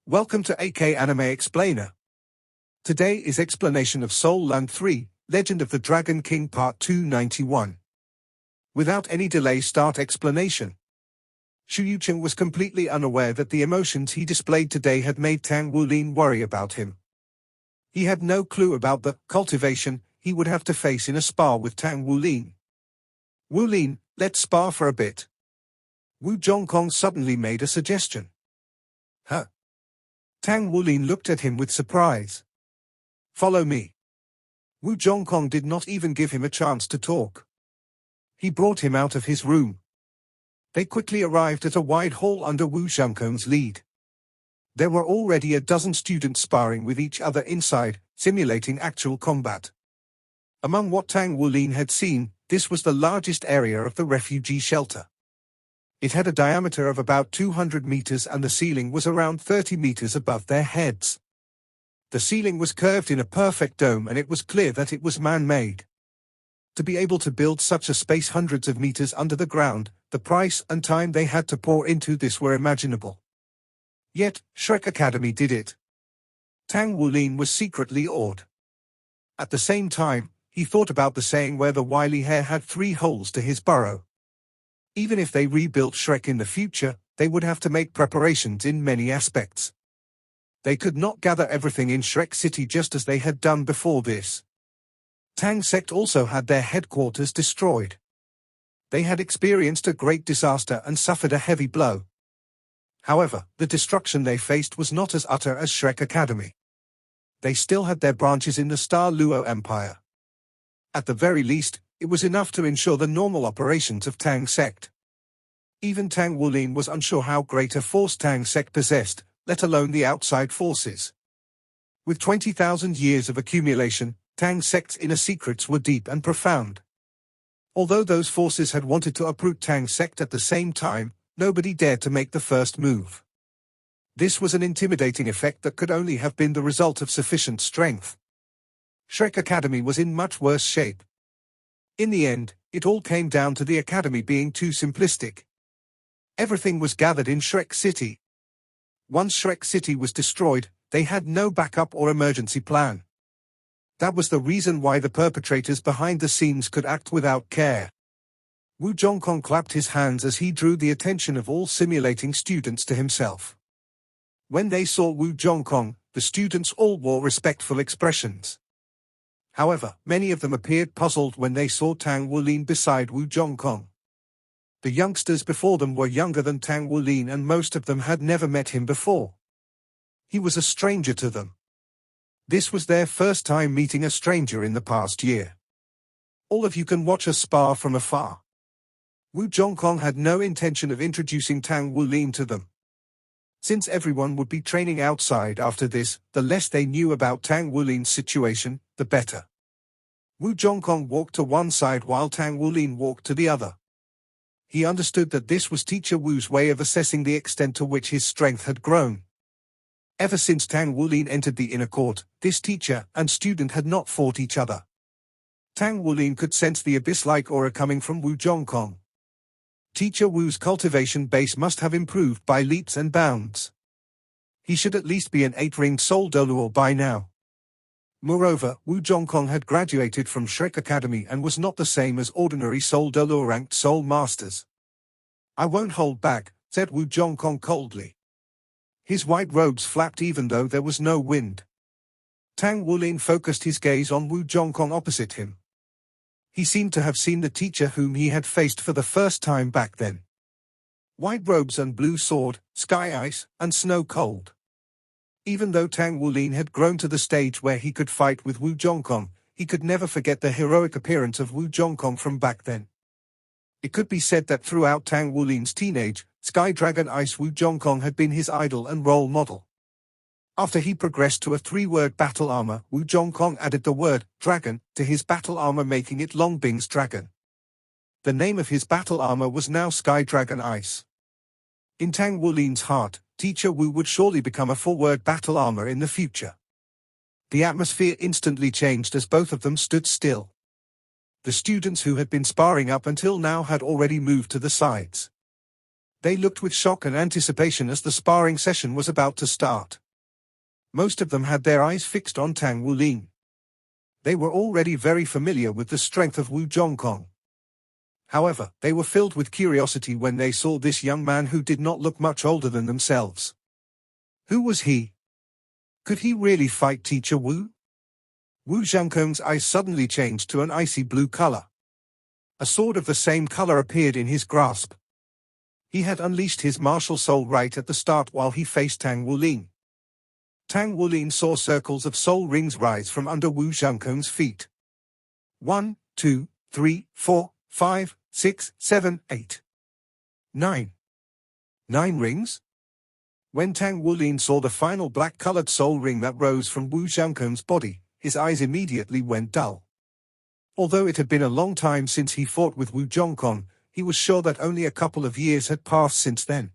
Welcome to AK Anime Explainer. Today is explanation of Soul Land 3, Legend of the Dragon King Part 291. Without any delay, start explanation. Xu Yucheng was completely unaware that the emotions he displayed today had made Tang Wulin worry about him. He had no clue about the cultivation he would have to face in a spar with Tang Wulin. "Wulin, let's spar for a bit." Zhangkong suddenly made a suggestion. "Huh?" Tang Wulin looked at him with surprise. "Follow me." Zhangkong did not even give him a chance to talk. He brought him out of his room. They quickly arrived at a wide hall under Zhangkong's lead. There were already a dozen students sparring with each other inside, simulating actual combat. Among what Tang Wulin had seen, this was the largest area of the refugee shelter. It had a diameter of about 200 meters and the ceiling was around 30 meters above their heads. The ceiling was curved in a perfect dome and it was clear that it was man-made. To be able to build such a space hundreds of meters under the ground, the price and time they had to pour into this were imaginable. Yet, Shrek Academy did it. Tang Wulin was secretly awed. At the same time, he thought about the saying where the wily hare had 3 holes to his burrow. Even if they rebuilt Shrek in the future, they would have to make preparations in many aspects. They could not gather everything in Shrek City just as they had done before this. Tang Sect also had their headquarters destroyed. They had experienced a great disaster and suffered a heavy blow. However, the destruction they faced was not as utter as Shrek Academy. They still had their branches in the Star Luo Empire. At the very least, it was enough to ensure the normal operations of Tang Sect. Even Tang Wulin was unsure how great a force Tang Sect possessed, let alone the outside forces. With 20,000 years of accumulation, Tang Sect's inner secrets were deep and profound. Although those forces had wanted to uproot Tang Sect at the same time, nobody dared to make the first move. This was an intimidating effect that could only have been the result of sufficient strength. Shrek Academy was in much worse shape. In the end, it all came down to the academy being too simplistic. Everything was gathered in Shrek City. Once Shrek City was destroyed, they had no backup or emergency plan. That was the reason why the perpetrators behind the scenes could act without care. Zhangkong clapped his hands as he drew the attention of all simulating students to himself. When they saw Zhangkong, the students all wore respectful expressions. However, many of them appeared puzzled when they saw Tang Wulin beside Zhangkong. The youngsters before them were younger than Tang Wulin and most of them had never met him before. He was a stranger to them. This was their first time meeting a stranger in the past year. "All of you can watch us spar from afar." Zhangkong had no intention of introducing Tang Wulin to them. Since everyone would be training outside after this, the less they knew about Tang Wulin's situation, the better. Zhangkong walked to one side while Tang Wulin walked to the other. He understood that this was Teacher Wu's way of assessing the extent to which his strength had grown. Ever since Tang Wulin entered the inner court, this teacher and student had not fought each other. Tang Wulin could sense the abyss-like aura coming from Zhangkong. Teacher Wu's cultivation base must have improved by leaps and bounds. He should at least be an 8-ringed Soul Doluo by now. Moreover, Zhangkong had graduated from Shrek Academy and was not the same as ordinary Soul Doluo ranked Soul Masters. "I won't hold back," said Zhangkong coldly. His white robes flapped even though there was no wind. Tang Wulin focused his gaze on Zhangkong opposite him. He seemed to have seen the teacher whom he had faced for the first time back then. White robes and blue sword, sky ice, and snow cold. Even though Tang Wulin had grown to the stage where he could fight with Zhangkong, he could never forget the heroic appearance of Zhangkong from back then. It could be said that throughout Tang Wulin's teenage, Sky Dragon Ice Zhangkong had been his idol and role model. After he progressed to a 3-word battle armor, Zhangkong added the word dragon to his battle armor, making it Longbing's Dragon. The name of his battle armor was now Sky Dragon Ice. In Tang Wulin's heart, Teacher Wu would surely become a 4-word battle armor in the future. The atmosphere instantly changed as both of them stood still. The students who had been sparring up until now had already moved to the sides. They looked with shock and anticipation as the sparring session was about to start. Most of them had their eyes fixed on Tang Wulin. They were already very familiar with the strength of Zhangkong. However, they were filled with curiosity when they saw this young man who did not look much older than themselves. Who was he? Could he really fight Teacher Wu? Zhangkong's eyes suddenly changed to an icy blue color. A sword of the same color appeared in his grasp. He had unleashed his martial soul right at the start while he faced Tang Wulin. Tang Wulin saw circles of soul rings rise from under Zhangkong's feet. 1, 2, 3, 4, 5, 6, 7, 8. 9. 9 rings? When Tang Wulin saw the final black-colored soul ring that rose from Zhangkong's body, his eyes immediately went dull. Although it had been a long time since he fought with Zhangkong, he was sure that only a couple of years had passed since then.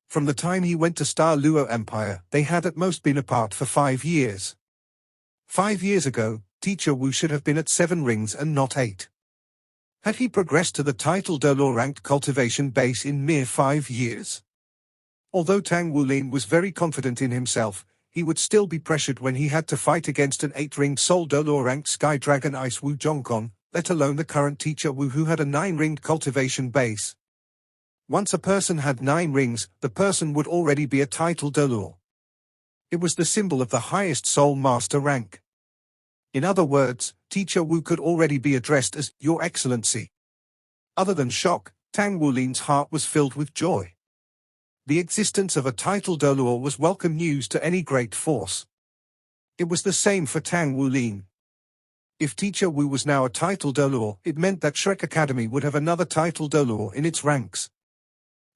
From the time he went to Star Luo Empire, they had at most been apart for 5 years. 5 years ago, Teacher Wu should have been at 7 rings and not 8. Had he progressed to the title Dolor ranked cultivation base in mere 5 years? Although Tang Wulin was very confident in himself, he would still be pressured when he had to fight against an 8-ringed Soul Dolor ranked Sky Dragon Ice Zhangkong, let alone the current Teacher Wu who had a 9-ringed cultivation base. Once a person had 9 rings, the person would already be a title Dolor. It was the symbol of the highest Soul Master rank. In other words, Teacher Wu could already be addressed as Your Excellency. Other than shock, Tang Wulin's heart was filled with joy. The existence of a title Dolor was welcome news to any great force. It was the same for Tang Wulin. If Teacher Wu was now a title Dolor, it meant that Shrek Academy would have another title Dolor in its ranks.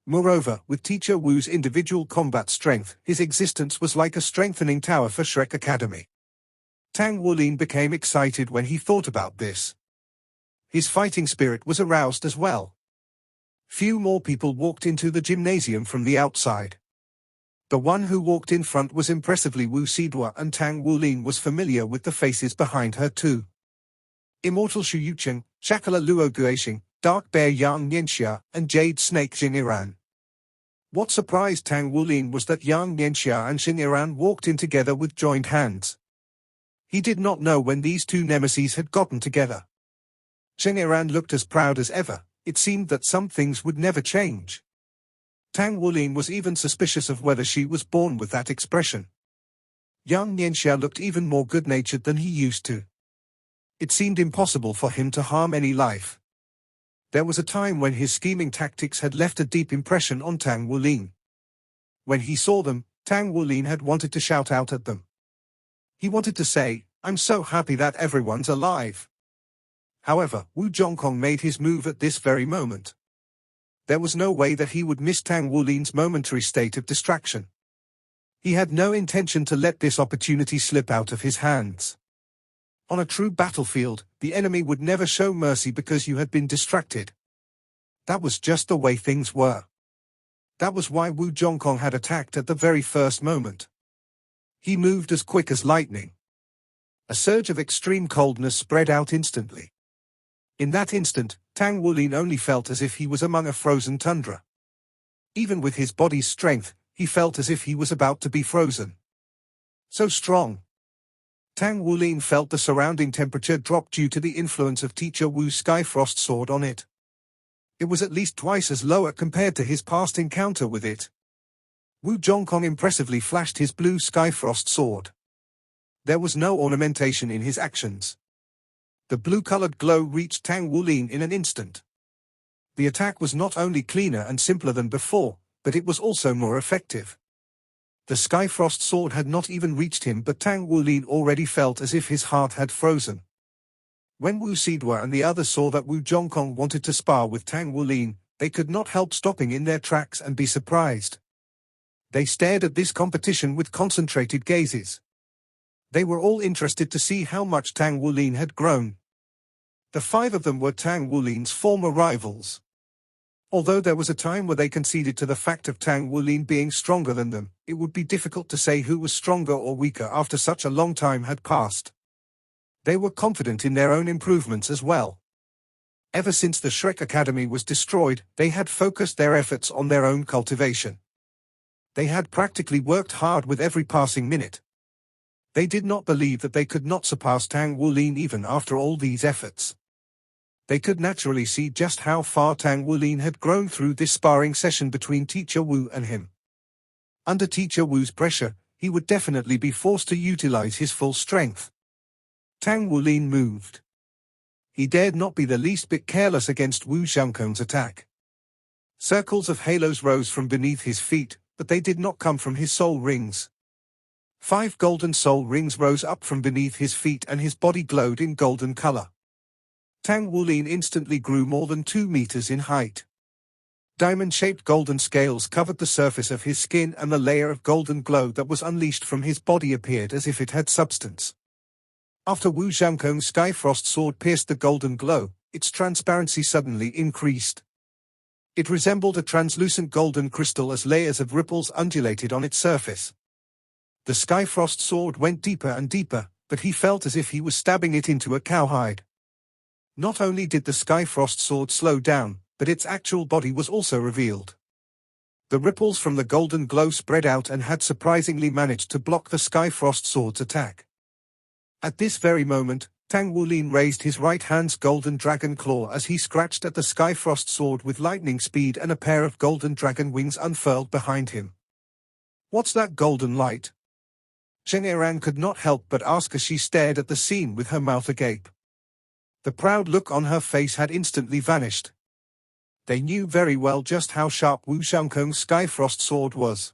Moreover, with Teacher Wu's individual combat strength, his existence was like a strengthening tower for Shrek Academy. Tang Wulin became excited when he thought about this. His fighting spirit was aroused as well. Few more people walked into the gymnasium from the outside. The one who walked in front was impressively Wu Sidua, and Tang Wulin was familiar with the faces behind her too. Immortal Shu Yucheng, Shakala Luo Guixing, Dark Bear Yang Nianxia, and Jade Snake Jing Iran. What surprised Tang Wulin was that Yang Nianxia and Jing Iran walked in together with joined hands. He did not know when these two nemeses had gotten together. Jing Iran looked as proud as ever. It seemed that some things would never change. Tang Wulin was even suspicious of whether she was born with that expression. Yang Nianxia looked even more good-natured than he used to. It seemed impossible for him to harm any life. There was a time when his scheming tactics had left a deep impression on Tang Wulin. When he saw them, Tang Wulin had wanted to shout out at them. He wanted to say, "I'm so happy that everyone's alive." However, Zhangkong made his move at this very moment. There was no way that he would miss Tang Wulin's momentary state of distraction. He had no intention to let this opportunity slip out of his hands. On a true battlefield, the enemy would never show mercy because you had been distracted. That was just the way things were. That was why Zhangkong had attacked at the very first moment. He moved as quick as lightning. A surge of extreme coldness spread out instantly. In that instant, Tang Wulin only felt as if he was among a frozen tundra. Even with his body's strength, he felt as if he was about to be frozen. So strong. Tang Wulin felt the surrounding temperature drop due to the influence of Teacher Wu's Skyfrost sword on it. It was at least twice as lower compared to his past encounter with it. Zhangkong impressively flashed his blue Skyfrost sword. There was no ornamentation in his actions. The blue-colored glow reached Tang Wulin in an instant. The attack was not only cleaner and simpler than before, but it was also more effective. The Skyfrost sword had not even reached him, but Tang Wulin already felt as if his heart had frozen. When Wu Sidua and the others saw that Zhangkong wanted to spar with Tang Wulin, they could not help stopping in their tracks and be surprised. They stared at this competition with concentrated gazes. They were all interested to see how much Tang Wulin had grown. The 5 of them were Tang Wulin's former rivals. Although there was a time where they conceded to the fact of Tang Wulin being stronger than them, it would be difficult to say who was stronger or weaker after such a long time had passed. They were confident in their own improvements as well. Ever since the Shrek Academy was destroyed, they had focused their efforts on their own cultivation. They had practically worked hard with every passing minute. They did not believe that they could not surpass Tang Wulin even after all these efforts. They could naturally see just how far Tang Wulin had grown through this sparring session between Teacher Wu and him. Under Teacher Wu's pressure, he would definitely be forced to utilize his full strength. Tang Wulin moved. He dared not be the least bit careless against Wu Zhangkong's attack. Circles of halos rose from beneath his feet, but they did not come from his soul rings. 5 golden soul rings rose up from beneath his feet and his body glowed in golden color. Tang Wulin instantly grew more than 2 meters in height. Diamond-shaped golden scales covered the surface of his skin and the layer of golden glow that was unleashed from his body appeared as if it had substance. After Wu Zhangkong's Skyfrost sword pierced the golden glow, its transparency suddenly increased. It resembled a translucent golden crystal as layers of ripples undulated on its surface. The Skyfrost sword went deeper and deeper, but he felt as if he was stabbing it into a cowhide. Not only did the Skyfrost sword slow down, but its actual body was also revealed. The ripples from the golden glow spread out and had surprisingly managed to block the Skyfrost sword's attack. At this very moment, Tang Wulin raised his right hand's golden dragon claw as he scratched at the Skyfrost sword with lightning speed and a pair of golden dragon wings unfurled behind him. "What's that golden light?" Zheng Eran could not help but ask as she stared at the scene with her mouth agape. The proud look on her face had instantly vanished. They knew very well just how sharp Wu Zhangkong's Skyfrost sword was.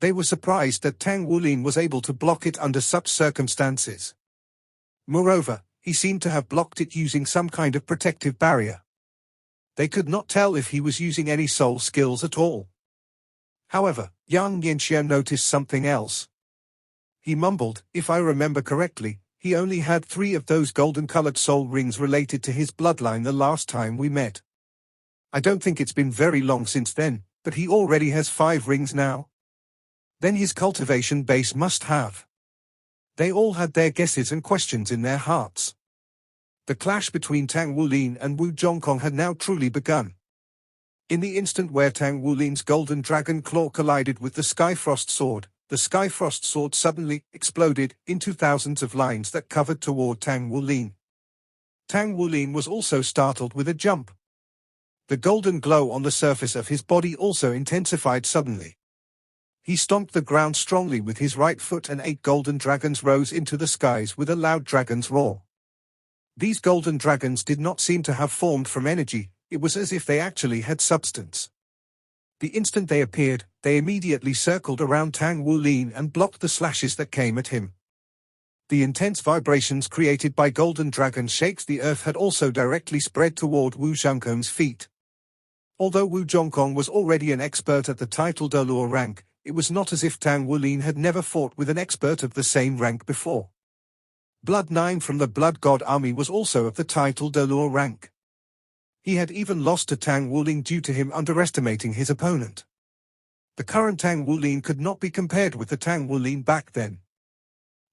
They were surprised that Tang Wulin was able to block it under such circumstances. Moreover, he seemed to have blocked it using some kind of protective barrier. They could not tell if he was using any soul skills at all. However, Yang Yanxia noticed something else. He mumbled, "If I remember correctly, he only had 3 of those golden-colored soul rings related to his bloodline the last time we met. I don't think it's been very long since then, but he already has 5 rings now. Then his cultivation base must have." They all had their guesses and questions in their hearts. The clash between Tang Wulin and Wu Zhangkong had now truly begun. In the instant where Tang Wulin's golden dragon claw collided with the Skyfrost sword, the Skyfrost sword suddenly exploded into thousands of lines that covered toward Tang Wulin. Tang Wulin was also startled with a jump. The golden glow on the surface of his body also intensified suddenly. He stomped the ground strongly with his right foot and 8 golden dragons rose into the skies with a loud dragon's roar. These golden dragons did not seem to have formed from energy, it was as if they actually had substance. The instant they appeared, they immediately circled around Tang Wulin and blocked the slashes that came at him. The intense vibrations created by golden dragon shakes the earth had also directly spread toward Wu Zhangkong's feet. Although Wu Zhangkong was already an expert at the title d'Allure rank, it was not as if Tang Wulin had never fought with an expert of the same rank before. Blood 9 from the Blood God army was also of the title d'Allure rank. He had even lost to Tang Wulin due to him underestimating his opponent. The current Tang Wulin could not be compared with the Tang Wulin back then.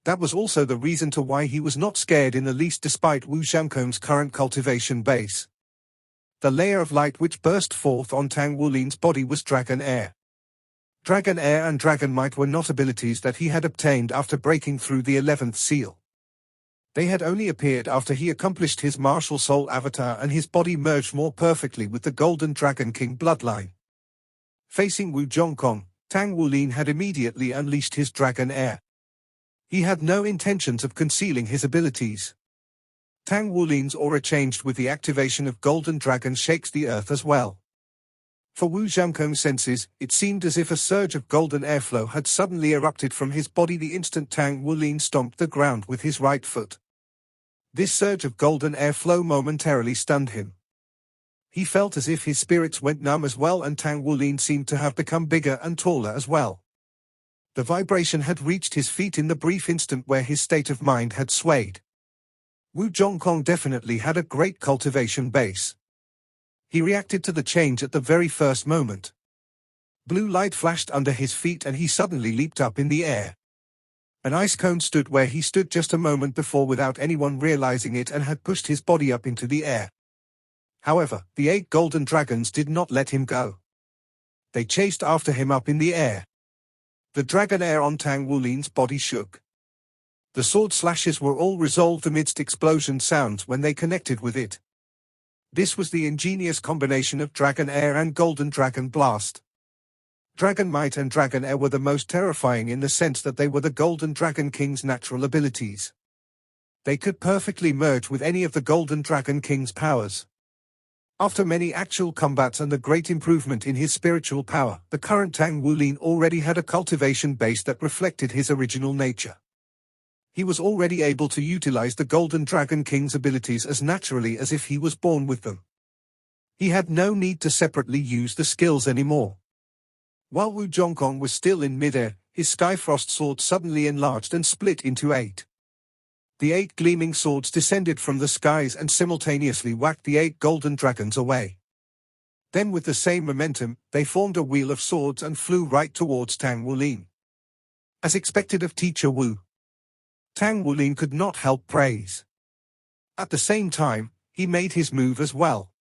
That was also the reason to why he was not scared in the least despite Wu Zhangkong's current cultivation base. The layer of light which burst forth on Tang Wulin's body was Dragon Air. Dragon Air and Dragon Might were not abilities that he had obtained after breaking through the 11th seal. They had only appeared after he accomplished his martial soul avatar and his body merged more perfectly with the Golden Dragon King bloodline. Facing Wu Zhangkong, Tang Wulin had immediately unleashed his Dragon Air. He had no intentions of concealing his abilities. Tang Wulin's aura changed with the activation of Golden Dragon shakes the earth as well. For Wu Zhangkong's senses, it seemed as if a surge of golden airflow had suddenly erupted from his body the instant Tang Wulin stomped the ground with his right foot. This surge of golden airflow momentarily stunned him. He felt as if his spirits went numb as well and Tang Wulin seemed to have become bigger and taller as well. The vibration had reached his feet in the brief instant where his state of mind had swayed. Wu Zhangkong definitely had a great cultivation base. He reacted to the change at the very first moment. Blue light flashed under his feet and he suddenly leaped up in the air. An ice cone stood where he stood just a moment before without anyone realizing it and had pushed his body up into the air. However, the 8 golden dragons did not let him go. They chased after him up in the air. The dragon air on Tang Wulin's body shook. The sword slashes were all resolved amidst explosion sounds when they connected with it. This was the ingenious combination of dragon air and golden dragon blast. Dragon might and dragon air were the most terrifying in the sense that they were the golden dragon king's natural abilities. They could perfectly merge with any of the golden dragon king's powers. After many actual combats and the great improvement in his spiritual power, the current Tang Wulin already had a cultivation base that reflected his original nature. He was already able to utilize the golden dragon king's abilities as naturally as if he was born with them. He had no need to separately use the skills anymore. While Zhangkong was still in midair, his Skyfrost sword suddenly enlarged and split into 8. The 8 gleaming swords descended from the skies and simultaneously whacked the 8 golden dragons away. Then with the same momentum, they formed a wheel of swords and flew right towards Tang Wulin. As expected of Teacher Wu, Tang Wulin could not help praise. At the same time, he made his move as well.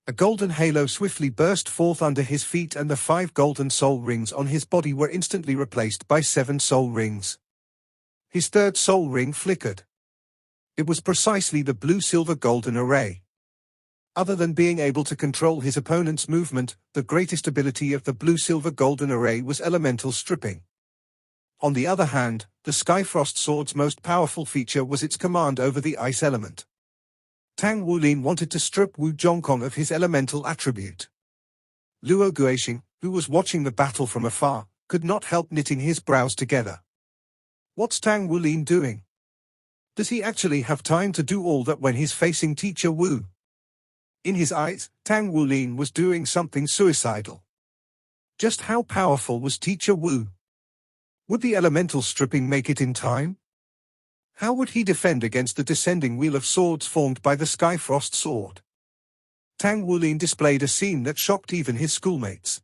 A golden halo swiftly burst forth under his feet and the 5 golden soul rings on his body were instantly replaced by 7 soul rings. His 3rd soul ring flickered. It was precisely the blue-silver-golden array. Other than being able to control his opponent's movement, the greatest ability of the blue-silver-golden array was elemental stripping. On the other hand, the Skyfrost sword's most powerful feature was its command over the ice element. Tang Wulin wanted to strip Zhangkong of his elemental attribute. Luo Guixing, who was watching the battle from afar, could not help knitting his brows together. What's Tang Wulin doing? Does he actually have time to do all that when he's facing Teacher Wu? In his eyes, Tang Wulin was doing something suicidal. Just how powerful was Teacher Wu? Would the elemental stripping make it in time? How would he defend against the descending wheel of swords formed by the Skyfrost sword? Tang Wulin displayed a scene that shocked even his schoolmates.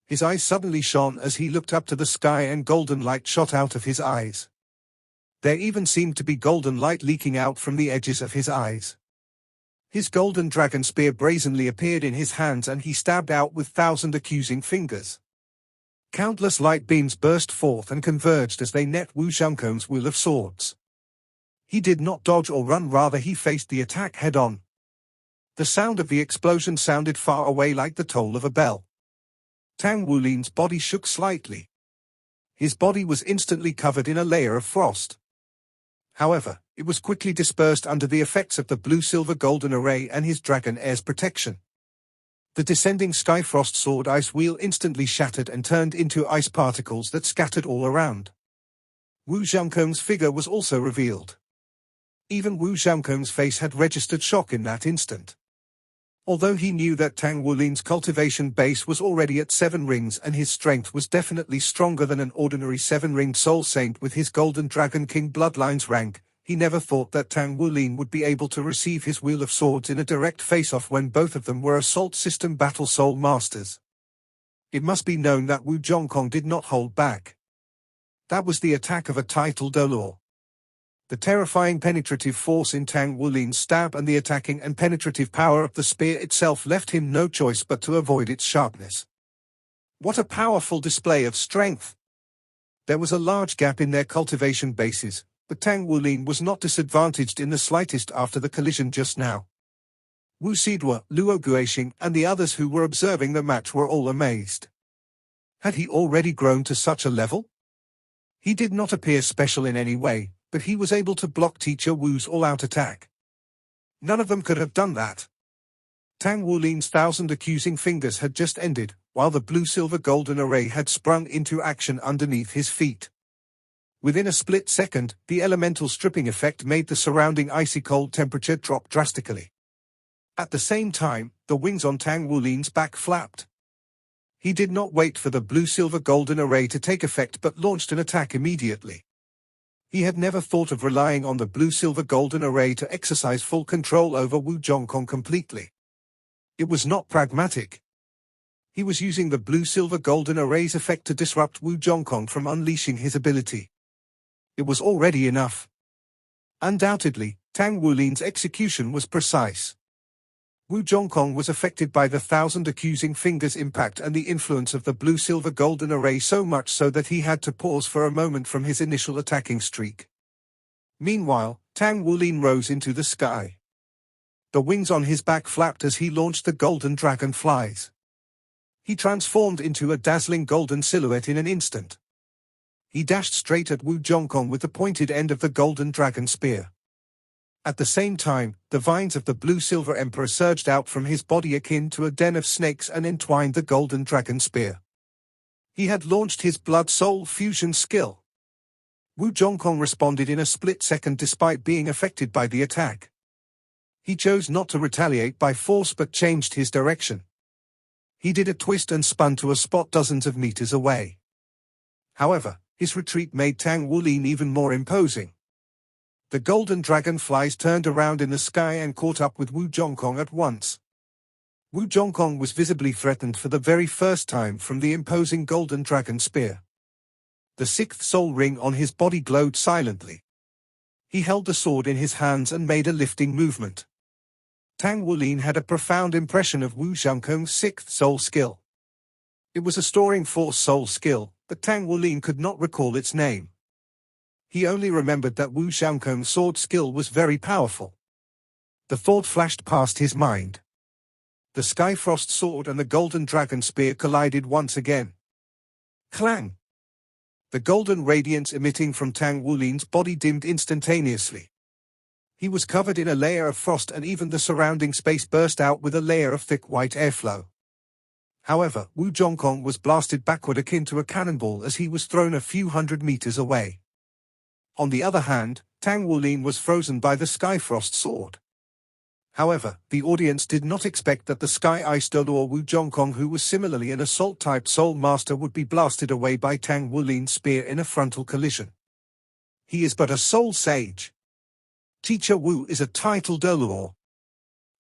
His eyes suddenly shone as he looked up to the sky and golden light shot out of his eyes. There even seemed to be golden light leaking out from the edges of his eyes. His golden dragon spear brazenly appeared in his hands and he stabbed out with 1,000 accusing fingers. Countless light beams burst forth and converged as they net Zhangkong's wheel of swords. He did not dodge or run, rather he faced the attack head-on. The sound of the explosion sounded far away like the toll of a bell. Tang Wulin's body shook slightly. His body was instantly covered in a layer of frost. However, it was quickly dispersed under the effects of the blue-silver-golden array and his dragon air's protection. The descending Skyfrost sword ice wheel instantly shattered and turned into ice particles that scattered all around. Zhangkong's figure was also revealed. Even Zhangkong's face had registered shock in that instant. Although he knew that Tang Wulin's cultivation base was already at 7 rings and his strength was definitely stronger than an ordinary 7-ringed soul saint with his golden dragon king bloodline's rank, he never thought that Tang Wulin would be able to receive his wheel of swords in a direct face-off when both of them were assault system battle soul masters. It must be known that Zhangkong did not hold back. That was the attack of a title d'Or. The terrifying penetrative force in Tang Wulin's stab and the attacking and penetrative power of the spear itself left him no choice but to avoid its sharpness. What a powerful display of strength! There was a large gap in their cultivation bases, but Tang Wulin was not disadvantaged in the slightest after the collision just now. Wu Sidua, Luo Guixing, and the others who were observing the match were all amazed. Had he already grown to such a level? He did not appear special in any way, but he was able to block Teacher Wu's all-out attack. None of them could have done that. Tang Wulin's 1,000 accusing fingers had just ended, while the blue-silver-golden array had sprung into action underneath his feet. Within a split second, the elemental stripping effect made the surrounding icy cold temperature drop drastically. At the same time, the wings on Tang Wulin's back flapped. He did not wait for the blue-silver-golden array to take effect but launched an attack immediately. He had never thought of relying on the blue-silver-golden array to exercise full control over Zhangkong completely. It was not pragmatic. He was using the blue-silver-golden array's effect to disrupt Zhangkong from unleashing his ability. It was already enough. Undoubtedly, Tang Wulin's execution was precise. Wu Zhangkong was affected by the thousand accusing fingers impact and the influence of the blue-silver-golden array so much so that he had to pause for a moment from his initial attacking streak. Meanwhile, Tang Wulin rose into the sky. The wings on his back flapped as he launched the golden dragonflies. He transformed into a dazzling golden silhouette in an instant. He dashed straight at Wu Zhangkong with the pointed end of the golden dragon spear. At the same time, the vines of the blue-silver emperor surged out from his body akin to a den of snakes and entwined the golden dragon spear. He had launched his blood-soul fusion skill. Wu Zhangkong responded in a split second despite being affected by the attack. He chose not to retaliate by force but changed his direction. He did a twist and spun to a spot dozens of meters away. However, his retreat made Tang Wulin even more imposing. The golden dragonflies turned around in the sky and caught up with Wu Zhangkong at once. Wu Zhangkong was visibly threatened for the very first time from the imposing golden dragon spear. The sixth soul ring on his body glowed silently. He held the sword in his hands and made a lifting movement. Tang Wulin had a profound impression of Wu Zhangkong's sixth soul skill. It was a storing force soul skill, but Tang Wulin could not recall its name. He only remembered that Wu Zhangkong's sword skill was very powerful. The thought flashed past his mind. The Skyfrost sword and the golden dragon spear collided once again. Clang! The golden radiance emitting from Tang Wulin's body dimmed instantaneously. He was covered in a layer of frost and even the surrounding space burst out with a layer of thick white airflow. However, Wu Zhangkong was blasted backward akin to a cannonball as he was thrown a few hundred meters away. On the other hand, Tang Wulin was frozen by the Skyfrost sword. However, the audience did not expect that the Sky Ice Dolor Wu Zhangkong, who was similarly an assault-type soul master, would be blasted away by Tang Wulin's spear in a frontal collision. He is but a soul sage. Teacher Wu is a title Dolor.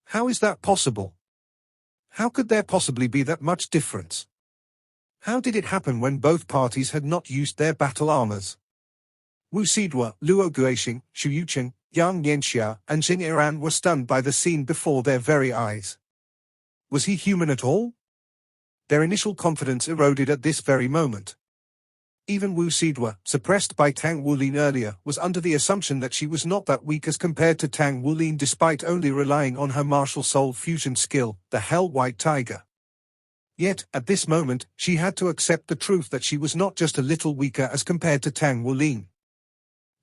How is that possible? How could there possibly be that much difference? How did it happen when both parties had not used their battle armors? Wu Sidua, Luo Guixing, Xu Yucheng, Yang Yanxia, and Jing Iran were stunned by the scene before their very eyes. Was he human at all? Their initial confidence eroded at this very moment. Even Wu Sidua, suppressed by Tang Wulin earlier, was under the assumption that she was not that weak as compared to Tang Wulin despite only relying on her martial soul fusion skill, the Hell White Tiger. Yet, at this moment, she had to accept the truth that she was not just a little weaker as compared to Tang Wulin.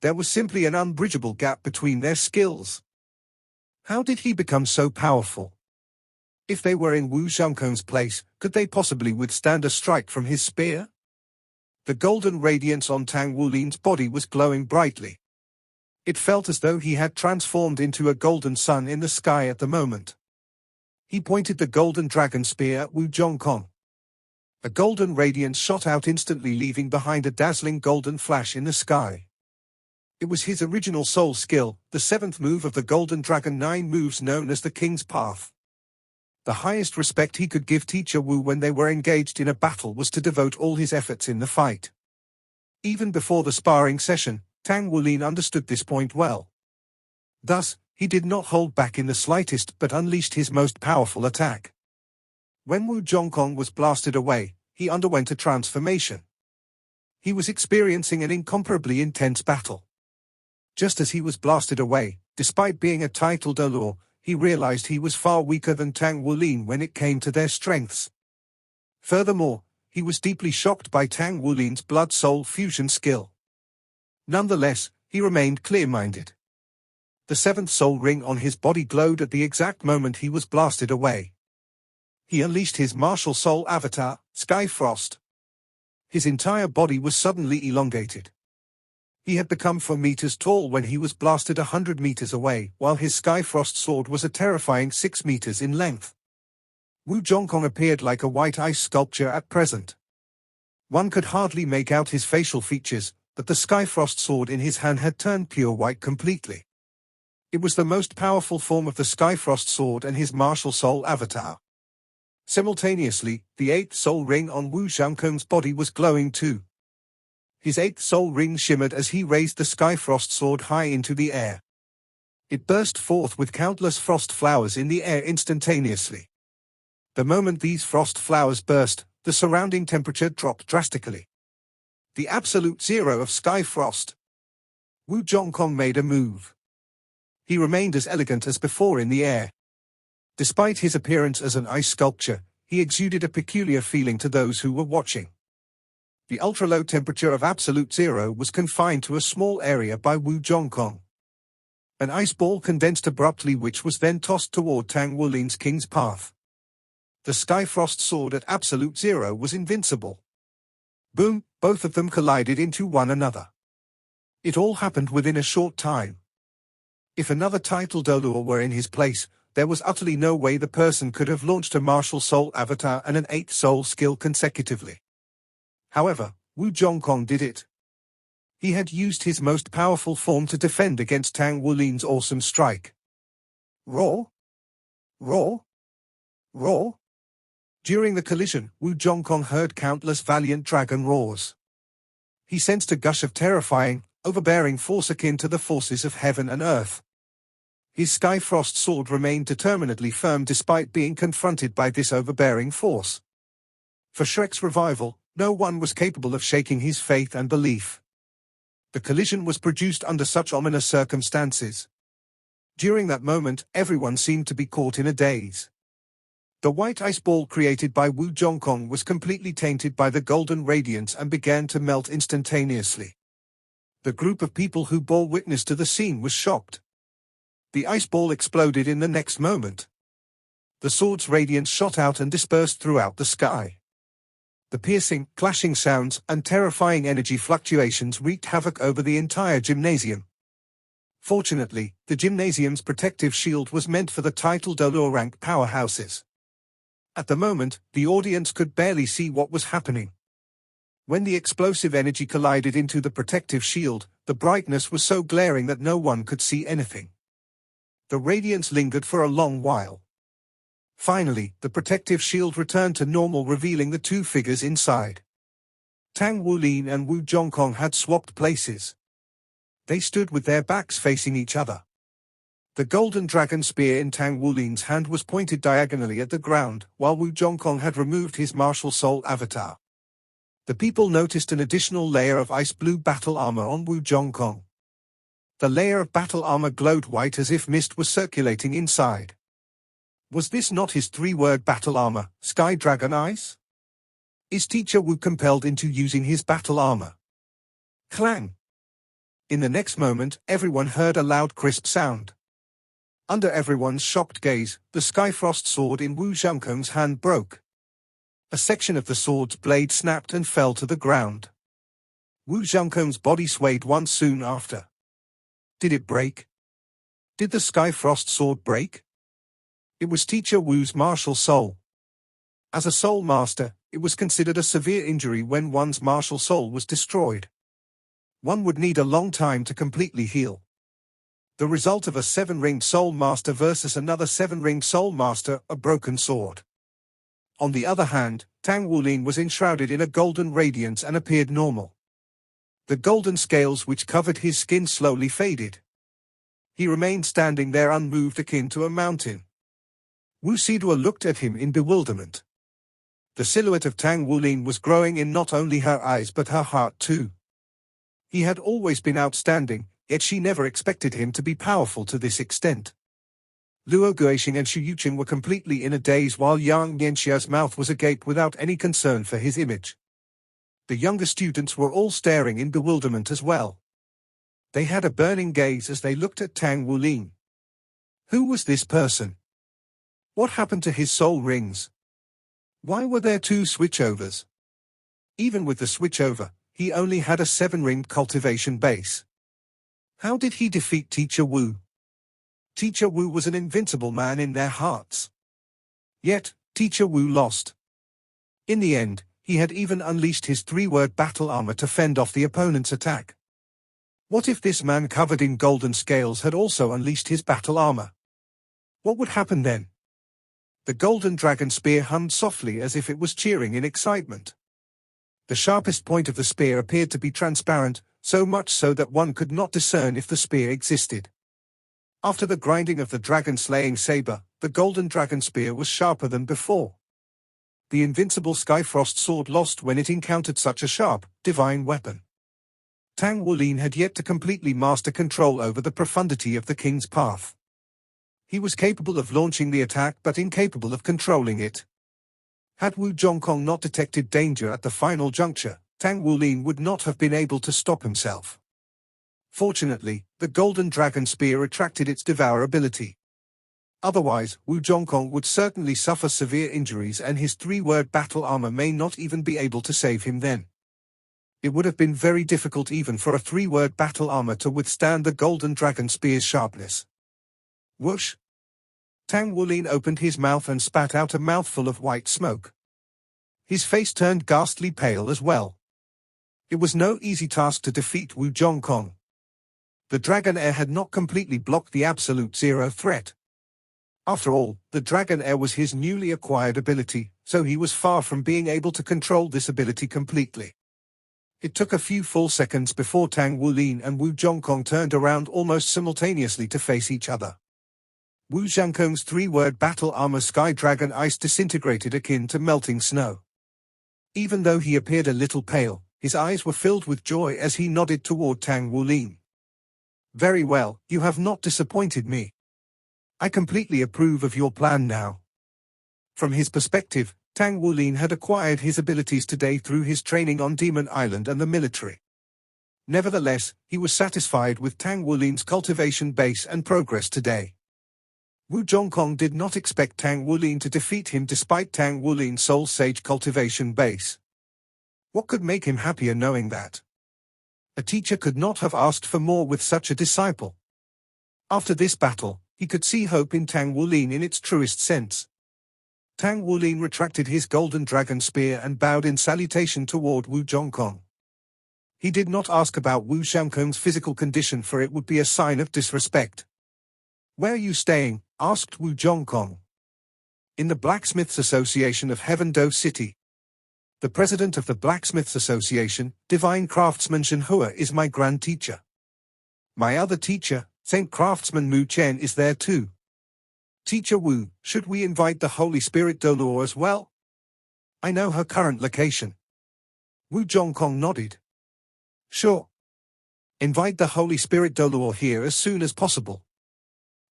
There was simply an unbridgeable gap between their skills. How did he become so powerful? If they were in Wu Zhangkong's place, could they possibly withstand a strike from his spear? The golden radiance on Tang Wulin's body was glowing brightly. It felt as though he had transformed into a golden sun in the sky at the moment. He pointed the golden dragon spear at Wu Zhangkong. A golden radiance shot out instantly, leaving behind a dazzling golden flash in the sky. It was his original soul skill, the seventh move of the Golden Dragon 9 moves known as the King's Path. The highest respect he could give Teacher Wu when they were engaged in a battle was to devote all his efforts in the fight. Even before the sparring session, Tang Wulin understood this point well. Thus, he did not hold back in the slightest but unleashed his most powerful attack. When Wu Zhangkong was blasted away, he underwent a transformation. He was experiencing an incomparably intense battle. Just as he was blasted away, despite being a title Dolor, he realized he was far weaker than Tang Wulin when it came to their strengths. Furthermore, he was deeply shocked by Tang Wulin's blood-soul fusion skill. Nonetheless, he remained clear-minded. The seventh soul ring on his body glowed at the exact moment he was blasted away. He unleashed his martial soul avatar, Skyfrost. His entire body was suddenly elongated. He had become 4 meters tall when he was blasted 100 meters away, while his Skyfrost sword was a terrifying 6 meters in length. Wu Zhangkong appeared like a white ice sculpture at present. One could hardly make out his facial features, but the Skyfrost sword in his hand had turned pure white completely. It was the most powerful form of the Skyfrost sword and his martial soul avatar. Simultaneously, the 8th soul ring on Wu Zhangkong's body was glowing too. His 8th soul ring shimmered as he raised the Skyfrost sword high into the air. It burst forth with countless frost flowers in the air instantaneously. The moment these frost flowers burst, the surrounding temperature dropped drastically. The absolute zero of sky frost. Wu Zhangkong made a move. He remained as elegant as before in the air. Despite his appearance as an ice sculpture, he exuded a peculiar feeling to those who were watching. The ultra-low temperature of absolute zero was confined to a small area by Wu Zhangkong. An ice ball condensed abruptly, which was then tossed toward Tang Wulin's king's path. The sky frost sword at absolute zero was invincible. Boom, both of them collided into one another. It all happened within a short time. If another title Dolor were in his place, there was utterly no way the person could have launched a martial soul avatar and an 8th soul skill consecutively. However, Wu Zhangkong did it. He had used his most powerful form to defend against Tang Wulin's awesome strike. Roar! Roar! Roar! During the collision, Wu Zhangkong heard countless valiant dragon roars. He sensed a gush of terrifying, overbearing force akin to the forces of heaven and earth. His sky frost sword remained determinedly firm despite being confronted by this overbearing force. For Shrek's revival, no one was capable of shaking his faith and belief. The collision was produced under such ominous circumstances. During that moment, everyone seemed to be caught in a daze. The white ice ball created by Wu Zhangkong was completely tainted by the golden radiance and began to melt instantaneously. The group of people who bore witness to the scene was shocked. The ice ball exploded in the next moment. The sword's radiance shot out and dispersed throughout the sky. The piercing, clashing sounds and terrifying energy fluctuations wreaked havoc over the entire gymnasium. Fortunately, the gymnasium's protective shield was meant for the title Dolor rank powerhouses. At the moment, the audience could barely see what was happening. When the explosive energy collided into the protective shield, the brightness was so glaring that no one could see anything. The radiance lingered for a long while. Finally, the protective shield returned to normal, revealing the two figures inside. Tang Wulin and Wu Zhangkong had swapped places. They stood with their backs facing each other. The golden dragon spear in Tang Wulin's hand was pointed diagonally at the ground, while Wu Zhangkong had removed his martial soul avatar. The people noticed an additional layer of ice blue battle armor on Wu Zhangkong. The layer of battle armor glowed white as if mist was circulating inside. Was this not his three-word battle armor, Sky Dragon Ice? Is Teacher Wu compelled into using his battle armor? Clang! In the next moment, everyone heard a loud crisp sound. Under everyone's shocked gaze, the Skyfrost sword in Wu Zhangkong's hand broke. A section of the sword's blade snapped and fell to the ground. Wu Zhangkong's body swayed once soon after. Did it break? Did the Skyfrost sword break? It was Teacher Wu's martial soul. As a soul master, it was considered a severe injury when one's martial soul was destroyed. One would need a long time to completely heal. The result of a 7-ringed soul master versus another 7-ringed soul master, a broken sword. On the other hand, Tang Wulin was enshrouded in a golden radiance and appeared normal. The golden scales which covered his skin slowly faded. He remained standing there unmoved, akin to a mountain. Wu Sidua looked at him in bewilderment. The silhouette of Tang Wulin was growing in not only her eyes but her heart too. He had always been outstanding, yet she never expected him to be powerful to this extent. Luo Guixing and Xu Yuqing were completely in a daze, while Yang Nianxia's mouth was agape without any concern for his image. The younger students were all staring in bewilderment as well. They had a burning gaze as they looked at Tang Wulin. Who was this person? What happened to his soul rings? Why were there 2 switchovers? Even with the switchover, he only had a 7-ringed cultivation base. How did he defeat Teacher Wu? Teacher Wu was an invincible man in their hearts. Yet, Teacher Wu lost. In the end, he had even unleashed his 3-word battle armor to fend off the opponent's attack. What if this man covered in golden scales had also unleashed his battle armor? What would happen then? The golden dragon spear hummed softly as if it was cheering in excitement. The sharpest point of the spear appeared to be transparent, so much so that one could not discern if the spear existed. After the grinding of the dragon-slaying saber, the golden dragon spear was sharper than before. The invincible Skyfrost sword lost when it encountered such a sharp, divine weapon. Tang Wulin had yet to completely master control over the profundity of the king's path. He was capable of launching the attack but incapable of controlling it. Had Zhangkong not detected danger at the final juncture, Tang Wulin would not have been able to stop himself. Fortunately, the golden dragon spear attracted its devourability. Otherwise, Zhangkong would certainly suffer severe injuries and his three-word battle armor may not even be able to save him then. It would have been very difficult even for a three-word battle armor to withstand the golden dragon spear's sharpness. Whoosh! Tang Wulin opened his mouth and spat out a mouthful of white smoke. His face turned ghastly pale as well. It was no easy task to defeat Zhangkong. The dragon air had not completely blocked the absolute zero threat. After all, the dragon air was his newly acquired ability, so he was far from being able to control this ability completely. It took a few full seconds before Tang Wulin and Zhangkong turned around almost simultaneously to face each other. Zhangkong's three-word battle armor Sky Dragon Ice disintegrated akin to melting snow. Even though he appeared a little pale, his eyes were filled with joy as he nodded toward Tang Wulin. Very well, you have not disappointed me. I completely approve of your plan now. From his perspective, Tang Wulin had acquired his abilities today through his training on Demon Island and the military. Nevertheless, he was satisfied with Tang Wulin's cultivation base and progress today. Zhangkong did not expect Tang Wulin to defeat him despite Tang Wulin's Soul Sage cultivation base. What could make him happier knowing that? A teacher could not have asked for more with such a disciple. After this battle, he could see hope in Tang Wulin in its truest sense. Tang Wulin retracted his golden dragon spear and bowed in salutation toward Zhangkong. He did not ask about Zhangkong's physical condition for it would be a sign of disrespect. Where are you staying? Asked Zhangkong. In the Blacksmiths Association of Heaven-Do City. The president of the Blacksmiths Association, Divine Craftsman Shen Hua, is my grand teacher. My other teacher, Saint Craftsman Mu Chen, is there too. Teacher Wu, should we invite the Holy Spirit Dolor as well? I know her current location. Zhangkong nodded. Sure. Invite the Holy Spirit Dolor here as soon as possible.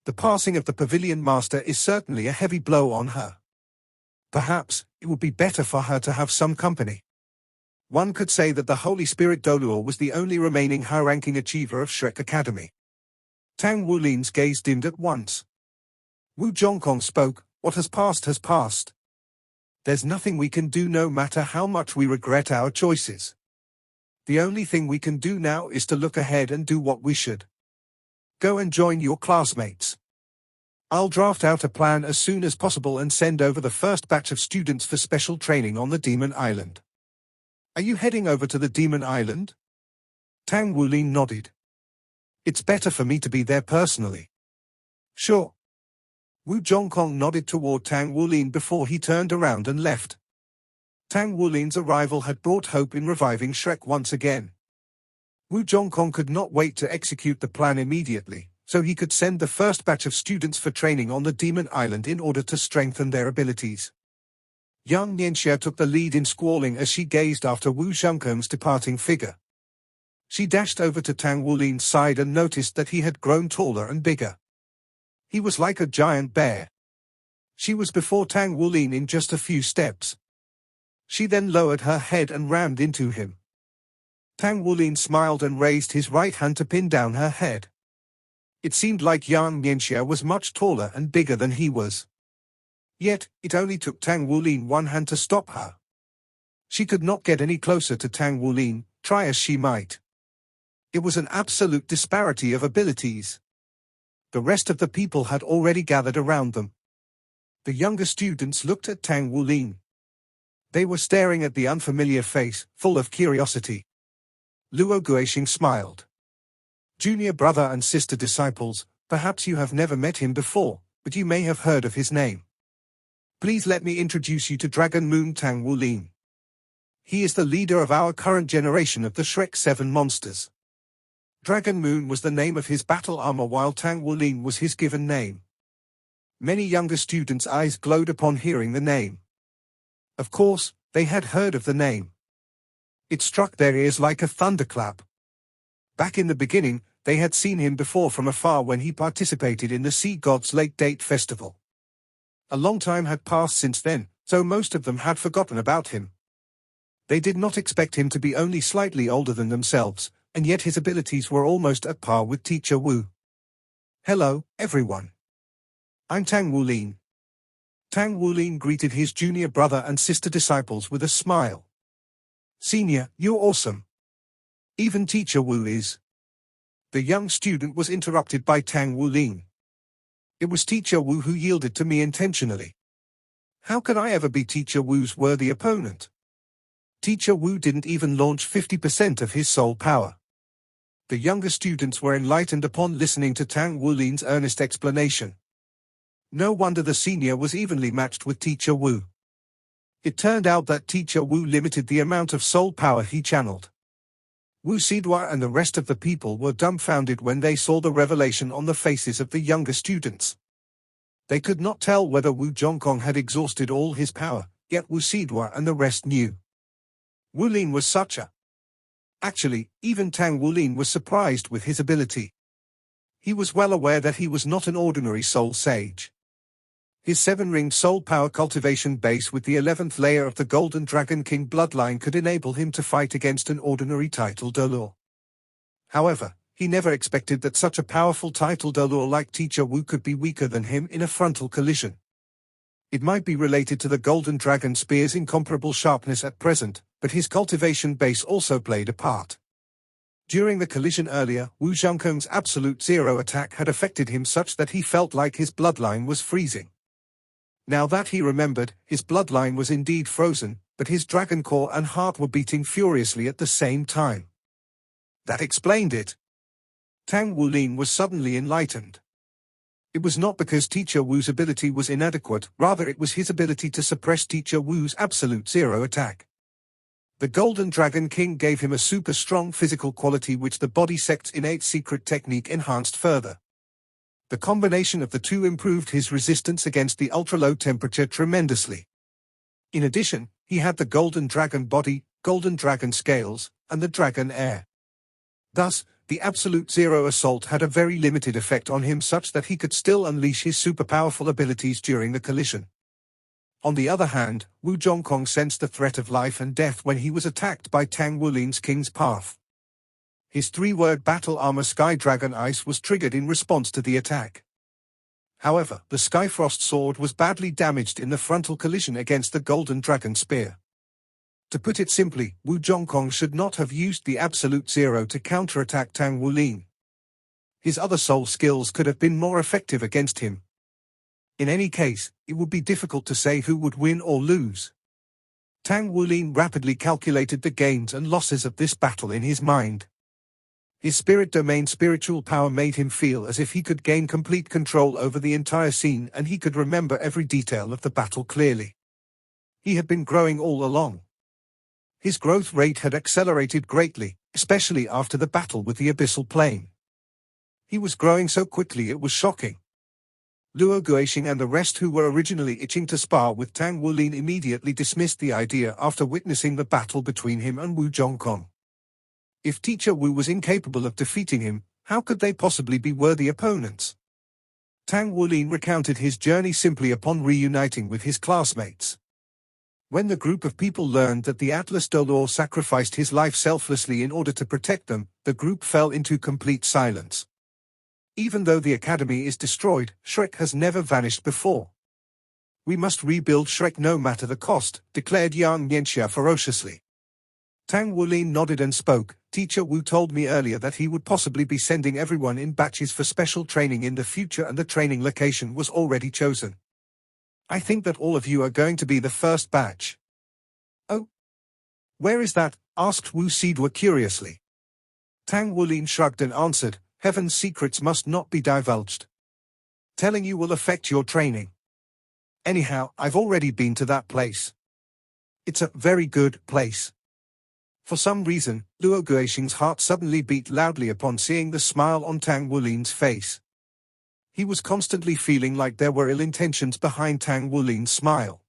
The passing of the Pavilion Master is certainly a heavy blow on her. Perhaps, it would be better for her to have some company. One could say that the Holy Spirit Dolor was the only remaining high-ranking achiever of Shrek Academy. Tang Wulin's gaze dimmed at once. Zhangkong spoke, what has passed has passed. There's nothing we can do no matter how much we regret our choices. The only thing we can do now is to look ahead and do what we should. Go and join your classmates. I'll draft out a plan as soon as possible and send over the first batch of students for special training on the Demon Island. Are you heading over to the Demon Island? Tang Wulin nodded. It's better for me to be there personally. Sure. Zhangkong nodded toward Tang Wulin before he turned around and left. Tang Wulin's arrival had brought hope in reviving Shrek once again. Zhangkong could not wait to execute the plan immediately, so he could send the first batch of students for training on the Demon Island in order to strengthen their abilities. Young Nianxia took the lead in squalling as she gazed after Zhangkong's departing figure. She dashed over to Tang Wulin's side and noticed that he had grown taller and bigger. He was like a giant bear. She was before Tang Wulin in just a few steps. She then lowered her head and rammed into him. Tang Wulin smiled and raised his right hand to pin down her head. It seemed like Yang Nianxia was much taller and bigger than he was. Yet, it only took Tang Wulin one hand to stop her. She could not get any closer to Tang Wulin, try as she might. It was an absolute disparity of abilities. The rest of the people had already gathered around them. The younger students looked at Tang Wulin. They were staring at the unfamiliar face, full of curiosity. Luo Guixing smiled. Junior brother and sister disciples, perhaps you have never met him before, but you may have heard of his name. Please let me introduce you to Dragon Moon Tang Wulin. He is the leader of our current generation of the Shrek 7 monsters. Dragon Moon was the name of his battle armor, while Tang Wulin was his given name. Many younger students' eyes glowed upon hearing the name. Of course, they had heard of the name. It struck their ears like a thunderclap. Back in the beginning, they had seen him before from afar when he participated in the Sea God's Lake Date Festival. A long time had passed since then, so most of them had forgotten about him. They did not expect him to be only slightly older than themselves, and yet his abilities were almost at par with Teacher Wu. Hello, everyone. I'm Tang Wulin. Tang Wulin greeted his junior brother and sister disciples with a smile. Senior, you're awesome. Even Teacher Wu is. The young student was interrupted by Tang Wulin. It was Teacher Wu who yielded to me intentionally. How could I ever be Teacher Wu's worthy opponent? Teacher Wu didn't even launch 50% of his soul power. The younger students were enlightened upon listening to Tang Wulin's earnest explanation. No wonder the senior was evenly matched with Teacher Wu. It turned out that Teacher Wu limited the amount of soul power he channeled. Wu Sidua and the rest of the people were dumbfounded when they saw the revelation on the faces of the younger students. They could not tell whether Wu Zhangkong had exhausted all his power, yet Wu Sidua and the rest knew. Wulin was such a... Actually, even Tang Wulin was surprised with his ability. He was well aware that he was not an ordinary soul sage. His 7-ringed soul power cultivation base with the 11th layer of the Golden Dragon King bloodline could enable him to fight against an ordinary title d'honneur. However, he never expected that such a powerful title d'honneur like Teacher Wu could be weaker than him in a frontal collision. It might be related to the Golden Dragon Spear's incomparable sharpness at present, but his cultivation base also played a part. During the collision earlier, Wu Zhangkong's absolute zero attack had affected him such that he felt like his bloodline was freezing. Now that he remembered, his bloodline was indeed frozen, but his dragon core and heart were beating furiously at the same time. That explained it. Tang Wulin was suddenly enlightened. It was not because Teacher Wu's ability was inadequate, rather it was his ability to suppress Teacher Wu's absolute zero attack. The Golden Dragon King gave him a super strong physical quality which the body sect's innate secret technique enhanced further. The combination of the two improved his resistance against the ultra-low temperature tremendously. In addition, he had the Golden Dragon body, Golden Dragon scales, and the Dragon air. Thus, the absolute zero assault had a very limited effect on him such that he could still unleash his super powerful abilities during the collision. On the other hand, Wu Zhangkong sensed the threat of life and death when he was attacked by Tang Wulin's King's Path. His 3-word battle armor Sky Dragon Ice was triggered in response to the attack. However, the Skyfrost sword was badly damaged in the frontal collision against the Golden Dragon Spear. To put it simply, Wu Zhangkong should not have used the Absolute Zero to counterattack Tang Wulin. His other soul skills could have been more effective against him. In any case, it would be difficult to say who would win or lose. Tang Wulin rapidly calculated the gains and losses of this battle in his mind. His spirit domain spiritual power made him feel as if he could gain complete control over the entire scene and he could remember every detail of the battle clearly. He had been growing all along. His growth rate had accelerated greatly, especially after the battle with the Abyssal Plane. He was growing so quickly it was shocking. Luo Guixing and the rest who were originally itching to spar with Tang Wulin immediately dismissed the idea after witnessing the battle between him and Wu Zhangkong. If Teacher Wu was incapable of defeating him, how could they possibly be worthy opponents? Tang Wulin recounted his journey simply upon reuniting with his classmates. When the group of people learned that the Atlas Dolor sacrificed his life selflessly in order to protect them, the group fell into complete silence. Even though the academy is destroyed, Shrek has never vanished before. We must rebuild Shrek no matter the cost, declared Yang Nianxia ferociously. Tang Wulin nodded and spoke. Teacher Wu told me earlier that he would possibly be sending everyone in batches for special training in the future and the training location was already chosen. I think that all of you are going to be the first batch. Oh? Where is that? Asked Wu Sidua curiously. Tang Wulin shrugged and answered, Heaven's secrets must not be divulged. Telling you will affect your training. Anyhow, I've already been to that place. It's a very good place. For some reason, Luo Guixing's heart suddenly beat loudly upon seeing the smile on Tang Wulin's face. He was constantly feeling like there were ill intentions behind Tang Wulin's smile.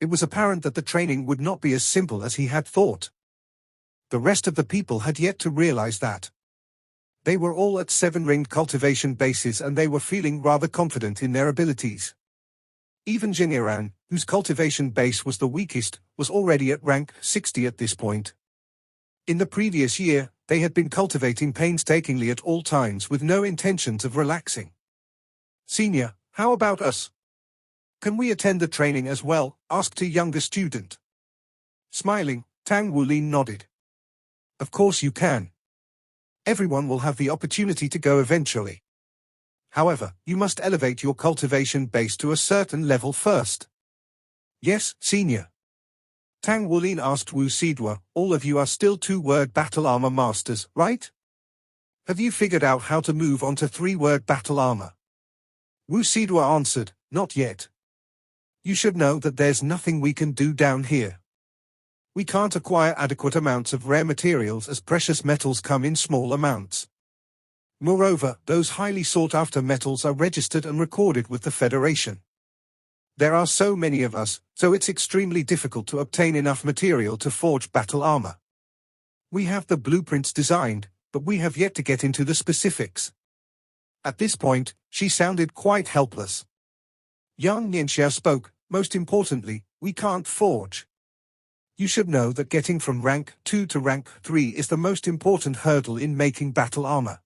It was apparent that the training would not be as simple as he had thought. The rest of the people had yet to realize that. They were all at 7-ringed cultivation bases and they were feeling rather confident in their abilities. Even Jingyiran, whose cultivation base was the weakest, was already at rank 60 at this point. In the previous year, they had been cultivating painstakingly at all times with no intentions of relaxing. "Senior, how about us? Can we attend the training as well?" asked a younger student. Smiling, Tang Wulin nodded. "Of course you can. Everyone will have the opportunity to go eventually. However, you must elevate your cultivation base to a certain level first." "Yes, senior." Tang Wulin asked Wu Sidua, "All of you are still 2-word battle armor masters, right? Have you figured out how to move on to 3-word battle armor?" Wu Sidua answered, "Not yet. You should know that there's nothing we can do down here. We can't acquire adequate amounts of rare materials as precious metals come in small amounts. Moreover, those highly sought-after metals are registered and recorded with the Federation. There are so many of us, so it's extremely difficult to obtain enough material to forge battle armor. We have the blueprints designed, but we have yet to get into the specifics." At this point, she sounded quite helpless. Yang Nianxia spoke, "Most importantly, we can't forge. You should know that getting from rank 2 to rank 3 is the most important hurdle in making battle armor.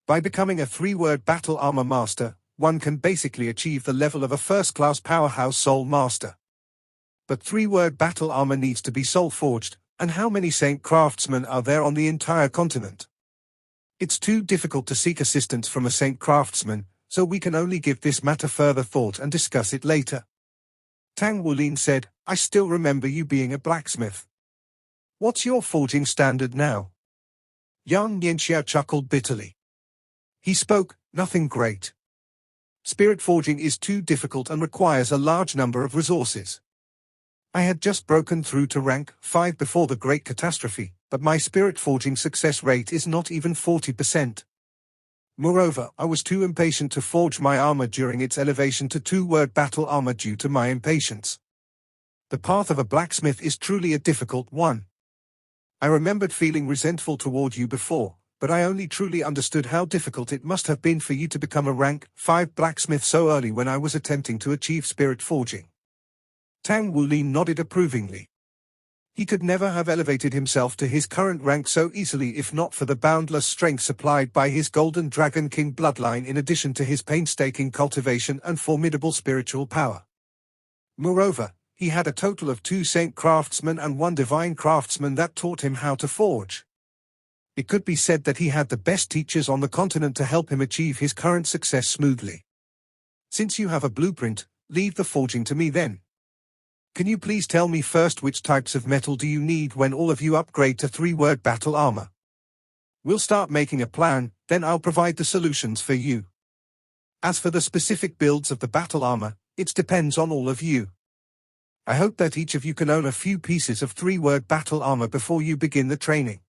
By becoming a 3-word battle armor master, one can basically achieve the level of a first-class powerhouse soul master. But 3-word battle armor needs to be soul-forged, and how many saint craftsmen are there on the entire continent? It's too difficult to seek assistance from a saint craftsman, so we can only give this matter further thought and discuss it later." Tang Wulin said, "I still remember you being a blacksmith. What's your forging standard now?" Yang Nianxia chuckled bitterly. He spoke, "Nothing great. Spirit forging is too difficult and requires a large number of resources. I had just broken through to rank 5 before the Great Catastrophe, but my spirit forging success rate is not even 40%. Moreover, I was too impatient to forge my armor during its elevation to 2-word battle armor due to my impatience. The path of a blacksmith is truly a difficult one. I remembered feeling resentful toward you before, but I only truly understood how difficult it must have been for you to become a rank 5 blacksmith so early when I was attempting to achieve spirit forging." Tang Wulin nodded approvingly. He could never have elevated himself to his current rank so easily if not for the boundless strength supplied by his Golden Dragon King bloodline in addition to his painstaking cultivation and formidable spiritual power. Moreover, he had a total of 2 saint craftsmen and 1 divine craftsman that taught him how to forge. It could be said that he had the best teachers on the continent to help him achieve his current success smoothly. "Since you have a blueprint, leave the forging to me then. Can you please tell me first which types of metal do you need when all of you upgrade to 3-word battle armor? We'll start making a plan, then I'll provide the solutions for you. As for the specific builds of the battle armor, it depends on all of you. I hope that each of you can own a few pieces of 3-word battle armor before you begin the training."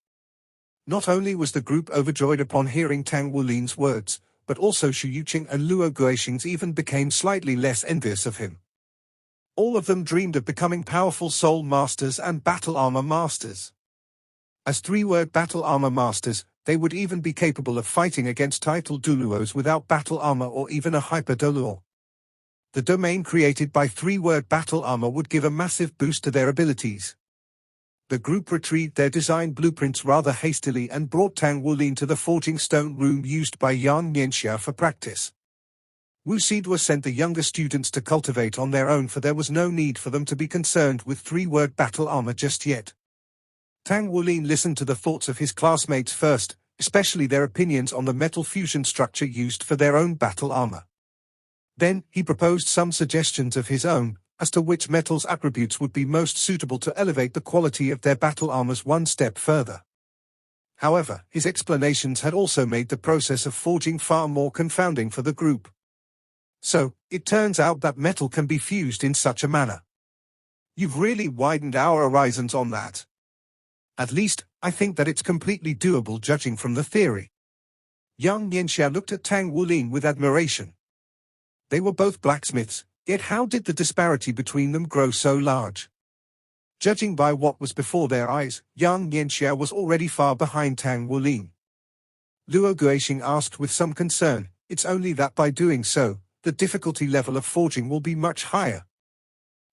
Not only was the group overjoyed upon hearing Tang Wulin's words, but also Shu Yuqing and Luo Guixing's even became slightly less envious of him. All of them dreamed of becoming powerful soul masters and battle armor masters. As 3-word battle armor masters, they would even be capable of fighting against title Duluos without battle armor or even a hyper Duluo. The domain created by 3-word battle armor would give a massive boost to their abilities. The group retrieved their design blueprints rather hastily and brought Tang Wulin to the forging stone room used by Yang Nianxia for practice. Wu Sidua sent the younger students to cultivate on their own for there was no need for them to be concerned with 3-word battle armor just yet. Tang Wulin listened to the thoughts of his classmates first, especially their opinions on the metal fusion structure used for their own battle armor. Then, he proposed some suggestions of his own, as to which metal's attributes would be most suitable to elevate the quality of their battle armors one step further. However, his explanations had also made the process of forging far more confounding for the group. So, it turns out that metal can be fused in such a manner. You've really widened our horizons on that. At least, I think that it's completely doable judging from the theory. Yang Yanxia looked at Tang Wulin with admiration. They were both blacksmiths, yet how did the disparity between them grow so large? Judging by what was before their eyes, Yang Yanxia was already far behind Tang Wulin. Luo Guixing asked with some concern, "It's only that by doing so, the difficulty level of forging will be much higher.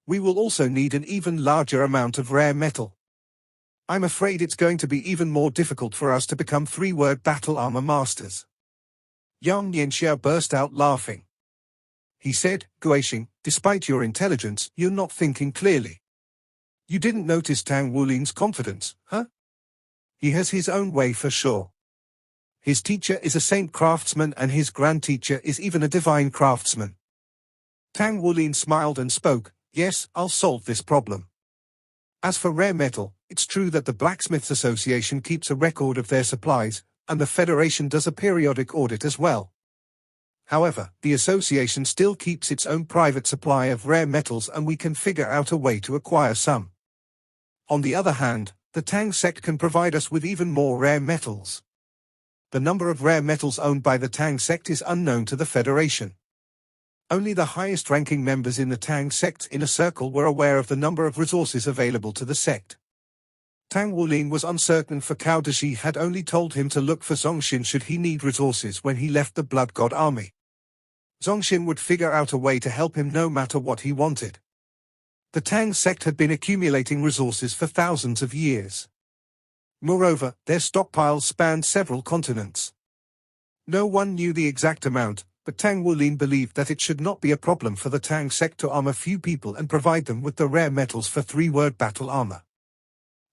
We will also need an even larger amount of rare metal. I'm afraid it's going to be even more difficult for us to become three-word battle armor masters." Yang Yanxia burst out laughing. He said, "Guixing, despite your intelligence, you're not thinking clearly. You didn't notice Tang Wulin's confidence, huh? He has his own way for sure. His teacher is a saint craftsman and his grand-teacher is even a divine craftsman." Tang Wulin smiled and spoke, "Yes, I'll solve this problem. As for rare metal, it's true that the Blacksmiths Association keeps a record of their supplies, and the Federation does a periodic audit as well. However, the association still keeps its own private supply of rare metals and we can figure out a way to acquire some. On the other hand, the Tang sect can provide us with even more rare metals. The number of rare metals owned by the Tang sect is unknown to the Federation. Only the highest-ranking members in the Tang sect's inner circle were aware of the number of resources available to the sect." Tang Wulin was uncertain, for Cao Deshi had only told him to look for Zhongxin should he need resources when he left the Blood God army. Zhongxin would figure out a way to help him no matter what he wanted. The Tang sect had been accumulating resources for thousands of years. Moreover, their stockpiles spanned several continents. No one knew the exact amount, but Tang Wulin believed that it should not be a problem for the Tang sect to arm a few people and provide them with the rare metals for three-word battle armor.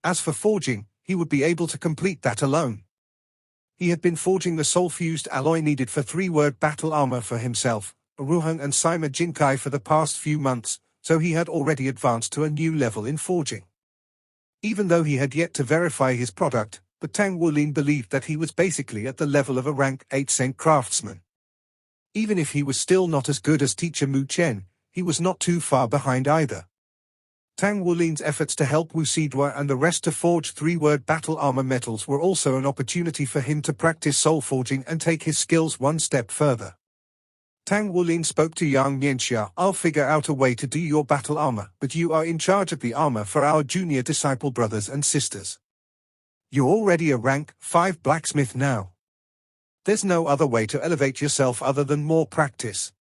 As for forging, he would be able to complete that alone. He had been forging the soul-fused alloy needed for three-word battle armor for himself, Ruheng and Sima Jinkai for the past few months, so he had already advanced to a new level in forging. Even though he had yet to verify his product, but Tang Wulin believed that he was basically at the level of a rank 8 saint craftsman. Even if he was still not as good as teacher Mu Chen, he was not too far behind either. Tang Wulin's efforts to help Wu Sidua and the rest to forge three-word battle armor metals were also an opportunity for him to practice soul forging and take his skills one step further. Tang Wulin spoke to Yang Yanxia, "I'll figure out a way to do your battle armor, but you are in charge of the armor for our junior disciple brothers and sisters. You're already a rank 5 blacksmith now. There's no other way to elevate yourself other than more practice.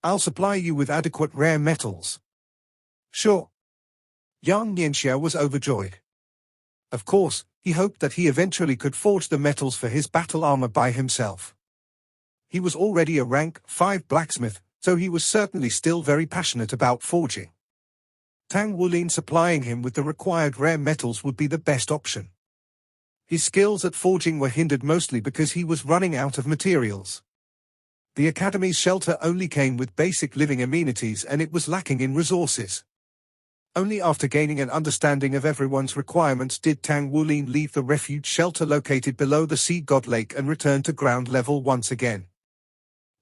I'll supply you with adequate rare metals." "Sure." Yang Yanxia was overjoyed. Of course, he hoped that he eventually could forge the metals for his battle armor by himself. He was already a rank 5 blacksmith, so he was certainly still very passionate about forging. Tang Wulin supplying him with the required rare metals would be the best option. His skills at forging were hindered mostly because he was running out of materials. The academy's shelter only came with basic living amenities and it was lacking in resources. Only after gaining an understanding of everyone's requirements did Tang Wulin leave the refuge shelter located below the Sea God Lake and return to ground level once again.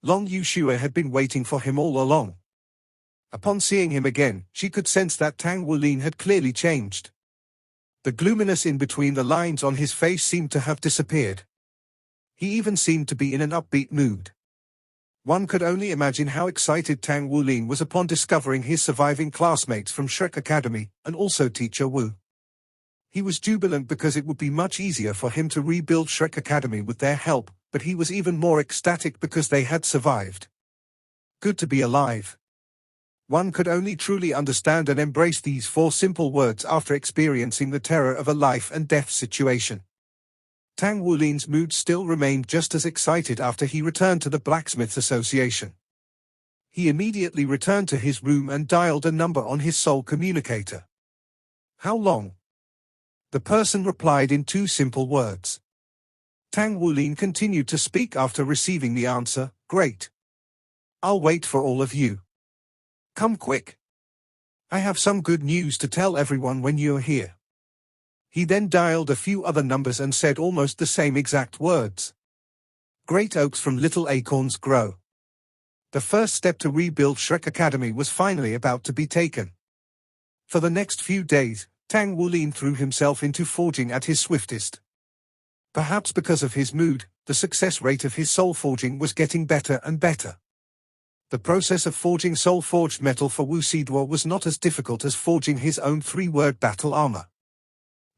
Long Yushua had been waiting for him all along. Upon seeing him again, she could sense that Tang Wulin had clearly changed. The gloominess in between the lines on his face seemed to have disappeared. He even seemed to be in an upbeat mood. One could only imagine how excited Tang Wulin was upon discovering his surviving classmates from Shrek Academy, and also teacher Wu. He was jubilant because it would be much easier for him to rebuild Shrek Academy with their help, but he was even more ecstatic because they had survived. Good to be alive. One could only truly understand and embrace these 4 simple words after experiencing the terror of a life and death situation. Tang Wulin's mood still remained just as excited after he returned to the Blacksmiths Association. He immediately returned to his room and dialed a number on his soul communicator. "How long?" The person replied in 2 simple words. Tang Wulin continued to speak after receiving the answer, "Great. I'll wait for all of you. Come quick. I have some good news to tell everyone when you're here." He then dialed a few other numbers and said almost the same exact words. Great oaks from little acorns grow. The first step to rebuild Shrek Academy was finally about to be taken. For the next few days, Tang Wulin threw himself into forging at his swiftest. Perhaps because of his mood, the success rate of his soul forging was getting better and better. The process of forging soul-forged metal for Wu Sidua was not as difficult as forging his own three-word battle armor.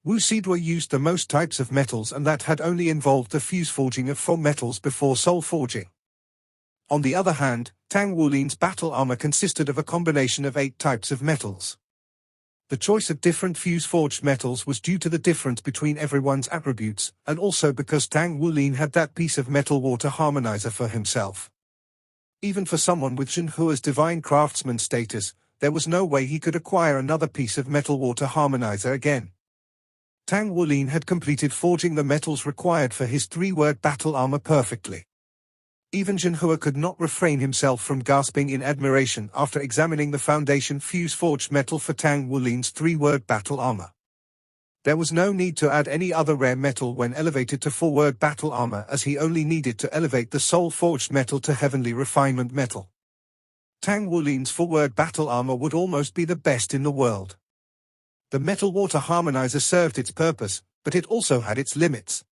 Wu Sidua used the most types of metals, and that had only involved the fuse forging of 4 metals before soul forging. On the other hand, Tang Wulin's battle armor consisted of a combination of 8 types of metals. The choice of different fuse-forged metals was due to the difference between everyone's attributes, and also because Tang Wulin had that piece of metal water harmonizer for himself. Even for someone with Zhenhua's divine craftsman status, there was no way he could acquire another piece of metal water harmonizer again. Tang Wulin had completed forging the metals required for his three-word battle armor perfectly. Even Zhenhua could not refrain himself from gasping in admiration after examining the foundation fuse-forged metal for Tang Wulin's three-word battle armor. There was no need to add any other rare metal when elevated to 4-word battle armor, as he only needed to elevate the soul-forged metal to heavenly refinement metal. Tang Wulin's 4-word battle armor would almost be the best in the world. The metal water harmonizer served its purpose, but it also had its limits.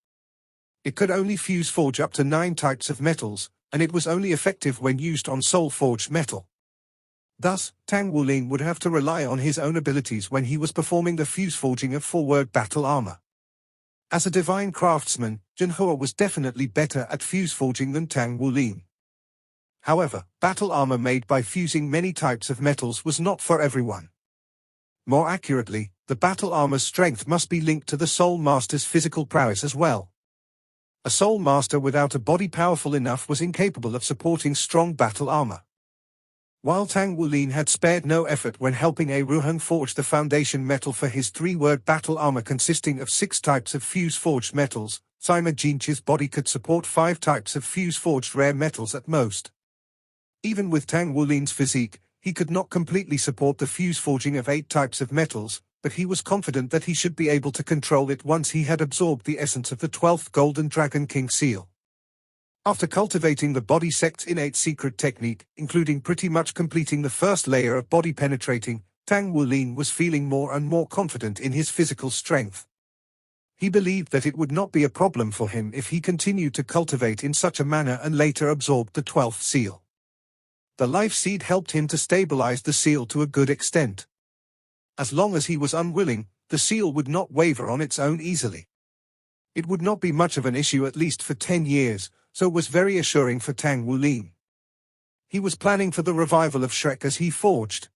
It could only fuse forge up to 9 types of metals, and it was only effective when used on soul-forged metal. Thus, Tang Wulin would have to rely on his own abilities when he was performing the fuse forging of 4-word battle armor. As a divine craftsman, Zhenhua was definitely better at fuse forging than Tang Wulin. However, battle armor made by fusing many types of metals was not for everyone. More accurately, the battle armor's strength must be linked to the Soul Master's physical prowess as well. A Soul Master without a body powerful enough was incapable of supporting strong battle armor. While Tang Wulin had spared no effort when helping a Ruheng forge the foundation metal for his three-word battle armor consisting of 6 types of fuse-forged metals, Sima Jinqi's body could support 5 types of fuse-forged rare metals at most. Even with Tang Wulin's physique, he could not completely support the fuse forging of 8 types of metals, but he was confident that he should be able to control it once he had absorbed the essence of the 12th Golden Dragon King seal. After cultivating the body sect's innate secret technique, including pretty much completing the first layer of body penetrating, Tang Wulin was feeling more and more confident in his physical strength. He believed that it would not be a problem for him if he continued to cultivate in such a manner and later absorbed the 12th seal. The life seed helped him to stabilize the seal to a good extent. As long as he was unwilling, the seal would not waver on its own easily. It would not be much of an issue at least for 10 years, so it was very assuring for Tang Wulin. He was planning for the revival of Shrek as he forged.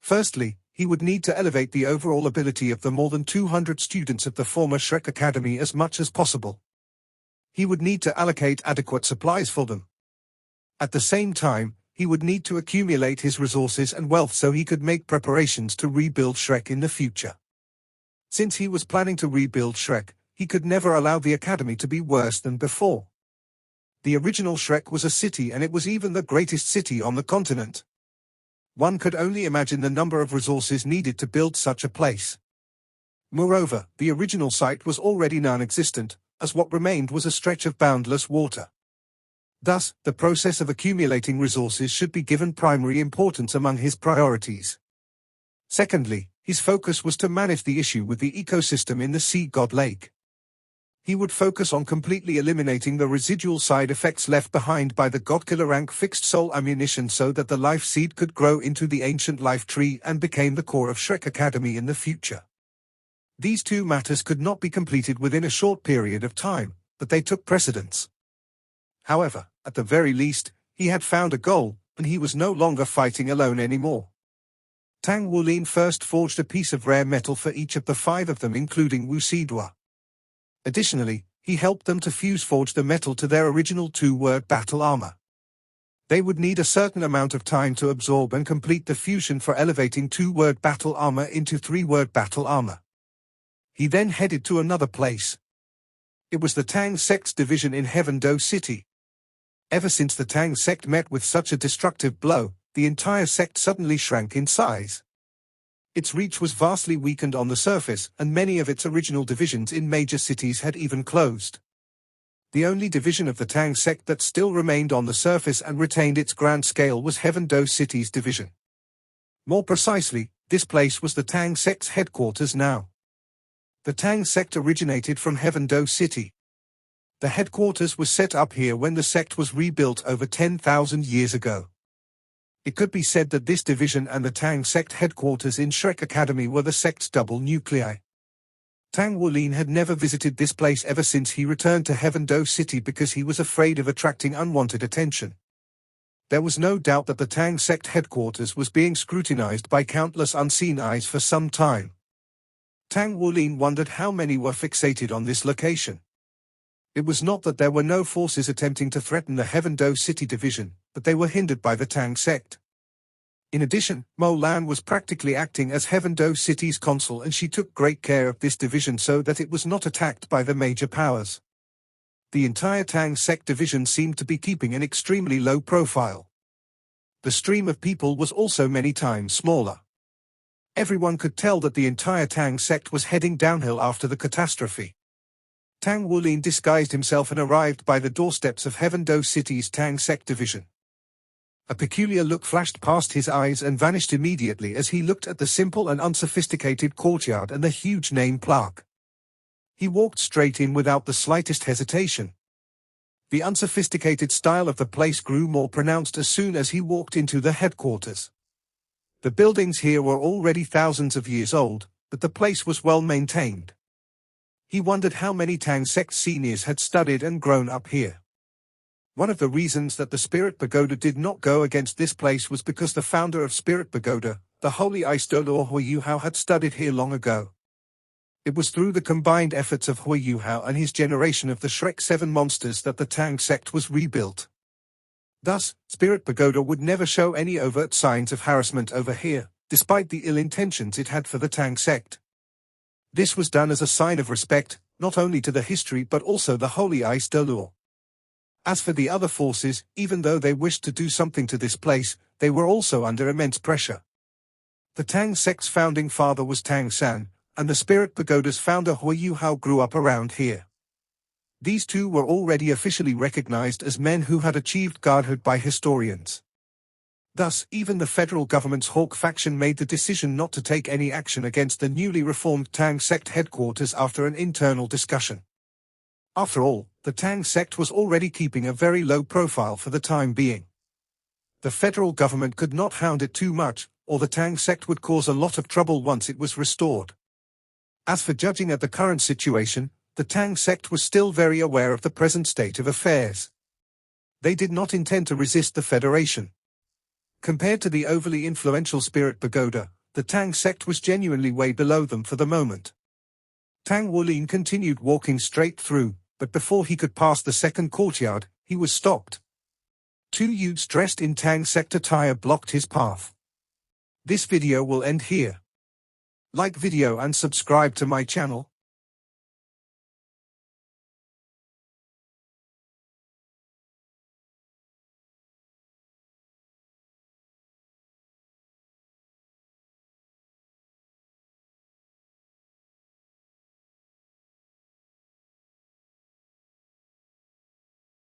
Firstly, he would need to elevate the overall ability of the more than 200 students of the former Shrek Academy as much as possible. He would need to allocate adequate supplies for them. At the same time, he would need to accumulate his resources and wealth so he could make preparations to rebuild Shrek in the future. Since he was planning to rebuild Shrek, he could never allow the academy to be worse than before. The original Shrek was a city, and it was even the greatest city on the continent. One could only imagine the number of resources needed to build such a place. Moreover, the original site was already non-existent, as what remained was a stretch of boundless water. Thus, the process of accumulating resources should be given primary importance among his priorities. Secondly, his focus was to manage the issue with the ecosystem in the Sea God Lake. He would focus on completely eliminating the residual side effects left behind by the Godkiller rank fixed soul ammunition so that the life seed could grow into the ancient life tree and became the core of Shrek Academy in the future. These two matters could not be completed within a short period of time, but they took precedence. However, at the very least, he had found a goal, and he was no longer fighting alone anymore. Tang Wulin first forged a piece of rare metal for each of the 5 of them, including Wu Sidua. Additionally, he helped them to fuse forge the metal to their original 2-word battle armor. They would need a certain amount of time to absorb and complete the fusion for elevating 2-word battle armor into 3-word battle armor. He then headed to another place. It was the Tang sect's division in Heaven Do City. Ever since the Tang sect met with such a destructive blow, the entire sect suddenly shrank in size. Its reach was vastly weakened on the surface, and many of its original divisions in major cities had even closed. The only division of the Tang sect that still remained on the surface and retained its grand scale was Heaven Do City's division. More precisely, This place was the Tang sect's headquarters now. The Tang sect originated from Heavendoe City. The headquarters was set up here when the sect was rebuilt over 10,000 years ago. It could be said that this division and the Tang sect headquarters in Shrek Academy were the sect's double nuclei. Tang Wulin had never visited this place ever since he returned to Heavendoe City because he was afraid of attracting unwanted attention. There was no doubt that the Tang sect headquarters was being scrutinized by countless unseen eyes for some time. Tang Wulin wondered how many were fixated on this location. It was not that there were no forces attempting to threaten the Heavendoe City division, but they were hindered by the Tang sect. In addition, Mo Lan was practically acting as Heavendoe City's consul, and she took great care of this division so that it was not attacked by the major powers. The entire Tang sect division seemed to be keeping an extremely low profile. The stream of people was also many times smaller. Everyone could tell that the entire Tang sect was heading downhill after the catastrophe. Tang Wulin disguised himself and arrived by the doorsteps of Heavendoe City's Tang sect division. A peculiar look flashed past his eyes and vanished immediately as he looked at the simple and unsophisticated courtyard and the huge name plaque. He walked straight in without the slightest hesitation. The unsophisticated style of the place grew more pronounced as soon as he walked into the headquarters. The buildings here were already thousands of years old, but the place was well maintained. He wondered how many Tang sect seniors had studied and grown up here. One of the reasons that the Spirit Pagoda did not go against this place was because the founder of Spirit Pagoda, the Holy Aistolo Huiyuhao, had studied here long ago. It was through the combined efforts of Huiyuhao and his generation of the Shrek 7 monsters that the Tang sect was rebuilt. Thus, Spirit Pagoda would never show any overt signs of harassment over here, despite the ill intentions it had for the Tang sect. This was done as a sign of respect, not only to the history but also the Holy Aistolo. As for the other forces, even though they wished to do something to this place, they were also under immense pressure. The Tang sect's founding father was Tang San, and the Spirit Pagoda's founder Huiyuhao grew up around here. These two were already officially recognized as men who had achieved godhood by historians. Thus, even the federal government's Hawk faction made the decision not to take any action against the newly reformed Tang sect headquarters after an internal discussion. After all, the Tang sect was already keeping a very low profile for the time being. The federal government could not hound it too much, or the Tang sect would cause a lot of trouble once it was restored. As for judging at the current situation, the Tang sect was still very aware of the present state of affairs. They did not intend to resist the Federation. Compared to the overly influential Spirit Pagoda, the Tang sect was genuinely way below them for the moment. Tang Wulin continued walking straight through, but before he could pass the second courtyard, he was stopped. Two youths dressed in Tang sect attire blocked his path. This video will end here. Like video and subscribe to my channel.